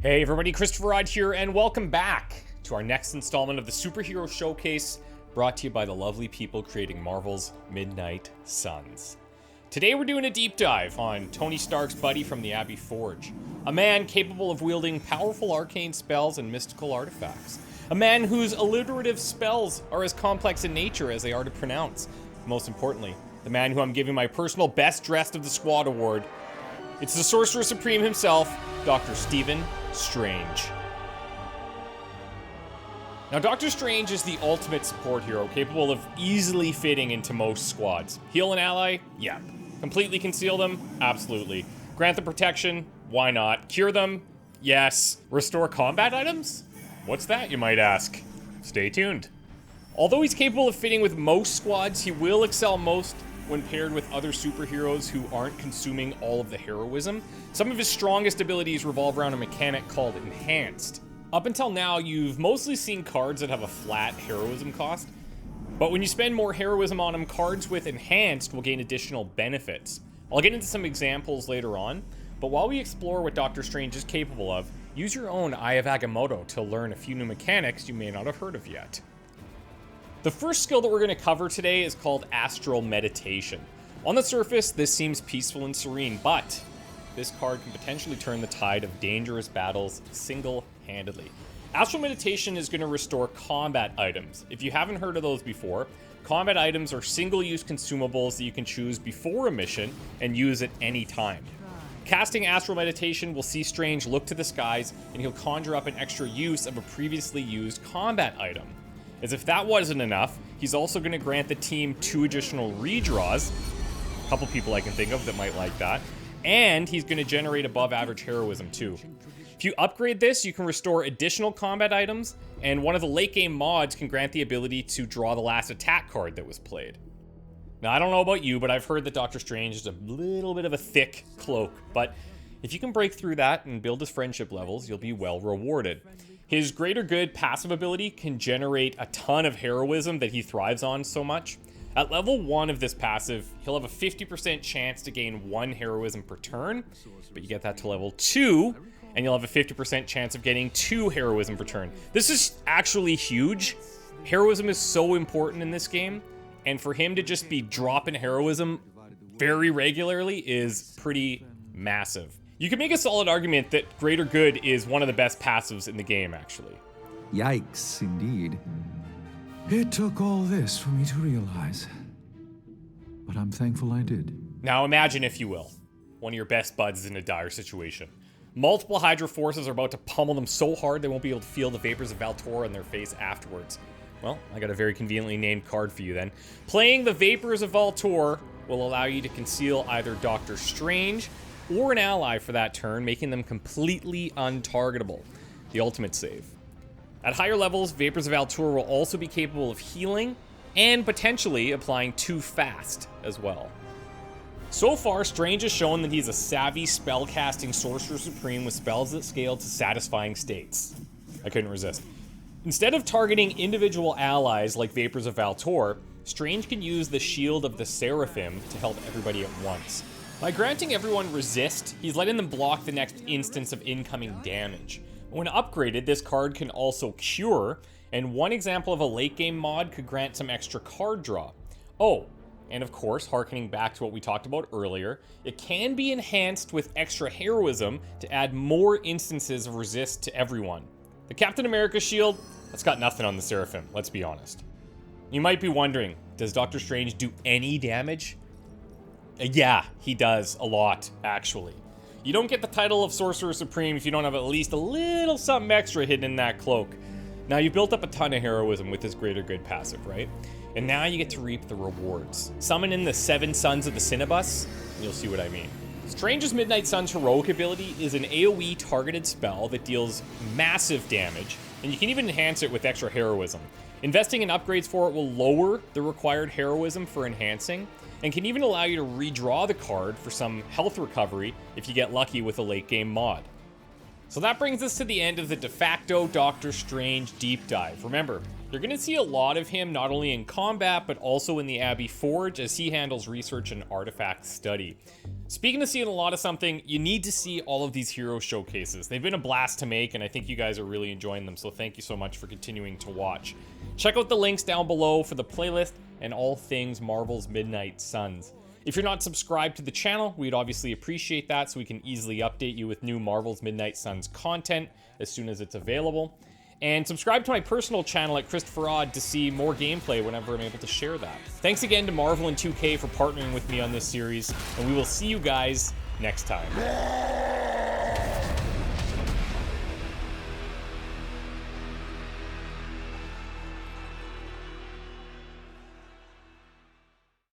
Hey everybody, ChristopherOdd here, and welcome back to our next installment of the Superhero Showcase, brought to you by the lovely people creating Marvel's Midnight Suns. Today we're doing a deep dive on Tony Stark's buddy from the Abbey Forge, a man capable of wielding powerful arcane spells and mystical artifacts, a man whose alliterative spells are as complex in nature as they are to pronounce. Most importantly, the man who I'm giving my personal Best Dressed of the Squad award. It's the Sorcerer Supreme himself, Dr. Stephen Strange. Now, Doctor Strange is the ultimate support hero, capable of easily fitting into most squads. Heal an ally? Yep. Completely conceal them? Absolutely. Grant them protection? Why not? Cure them? Yes. Restore combat items? What's that, you might ask? Stay tuned. Although he's capable of fitting with most squads, he will excel most when paired with other superheroes who aren't consuming all of the heroism. Some of his strongest abilities revolve around a mechanic called Enhanced. Up until now, you've mostly seen cards that have a flat heroism cost, but when you spend more heroism on them, cards with Enhanced will gain additional benefits. I'll get into some examples later on, but while we explore what Doctor Strange is capable of, use your own Eye of Agamotto to learn a few new mechanics you may not have heard of yet. The first skill that we're going to cover today is called Astral Meditation. On the surface, this seems peaceful and serene, but this card can potentially turn the tide of dangerous battles single-handedly. Astral Meditation is going to restore combat items. If you haven't heard of those before, combat items are single-use consumables that you can choose before a mission and use at any time. Casting Astral Meditation will see Strange look to the skies, and he'll conjure up an extra use of a previously used combat item. As if that wasn't enough, he's also going to grant the team 2 additional redraws. A couple people I can think of that might like that. And he's going to generate above average heroism too. If you upgrade this, you can restore additional combat items, and one of the late game mods can grant the ability to draw the last attack card that was played. Now, I don't know about you, but I've heard that Doctor Strange is a little bit of a thick cloak, but if you can break through that and build his friendship levels, you'll be well rewarded. His Greater Good passive ability can generate a ton of heroism that he thrives on so much. At level 1 of this passive, he'll have a 50% chance to gain 1 heroism per turn, but you get that to level 2, and you'll have a 50% chance of getting 2 heroism per turn. This is actually huge. Heroism is so important in this game, and for him to just be dropping heroism very regularly is pretty massive. You can make a solid argument that Greater Good is one of the best passives in the game, actually. Yikes, indeed. It took all this for me to realize. But I'm thankful I did. Now imagine, if you will, one of your best buds is in a dire situation. Multiple Hydra forces are about to pummel them so hard they won't be able to feel the vapors of Valtor on their face afterwards. Well, I got a very conveniently named card for you then. Playing the Vapors of Valtor will allow you to conceal either Doctor Strange or an ally for that turn, making them completely untargetable. The ultimate save. At higher levels, Vapors of Valtor will also be capable of healing and potentially applying 2 fast as well. So far, Strange has shown that he's a savvy spell-casting Sorcerer Supreme with spells that scale to satisfying states. I couldn't resist. Instead of targeting individual allies like Vapors of Valtor, Strange can use the Shield of the Seraphim to help everybody at once. By granting everyone resist, he's letting them block the next instance of incoming damage. When upgraded, this card can also cure, and one example of a late game mod could grant some extra card draw. Oh, and of course, harkening back to what we talked about earlier, it can be enhanced with extra heroism to add more instances of resist to everyone. The Captain America shield, that's got nothing on the Seraphim, let's be honest. You might be wondering, does Doctor Strange do any damage? Yeah, he does a lot, actually. You don't get the title of Sorcerer Supreme if you don't have at least a little something extra hidden in that cloak. Now, you built up a ton of heroism with this Greater Good passive, right? And now you get to reap the rewards. Summon in the 7 Sons of the Cinnabus, and you'll see what I mean. Strange's Midnight Sun's heroic ability is an AoE targeted spell that deals massive damage, and you can even enhance it with extra heroism. Investing in upgrades for it will lower the required heroism for enhancing, and can even allow you to redraw the card for some health recovery if you get lucky with a late game mod. So that brings us to the end of the de facto Doctor Strange deep dive. Remember, You're going to see a lot of him not only in combat, but also in the Abbey Forge as he handles research and artifact study. Speaking of seeing a lot of something, you need to see all of these hero showcases. They've been a blast to make, and I think you guys are really enjoying them, so thank you so much for continuing to watch. Check out the links down below for the playlist and all things Marvel's Midnight Suns. If you're not subscribed to the channel, we'd obviously appreciate that so we can easily update you with new Marvel's Midnight Suns content as soon as it's available. And subscribe to my personal channel at ChristopherOdd to see more gameplay whenever I'm able to share that. Thanks again to Marvel and 2K for partnering with me on this series, and we will see you guys next time.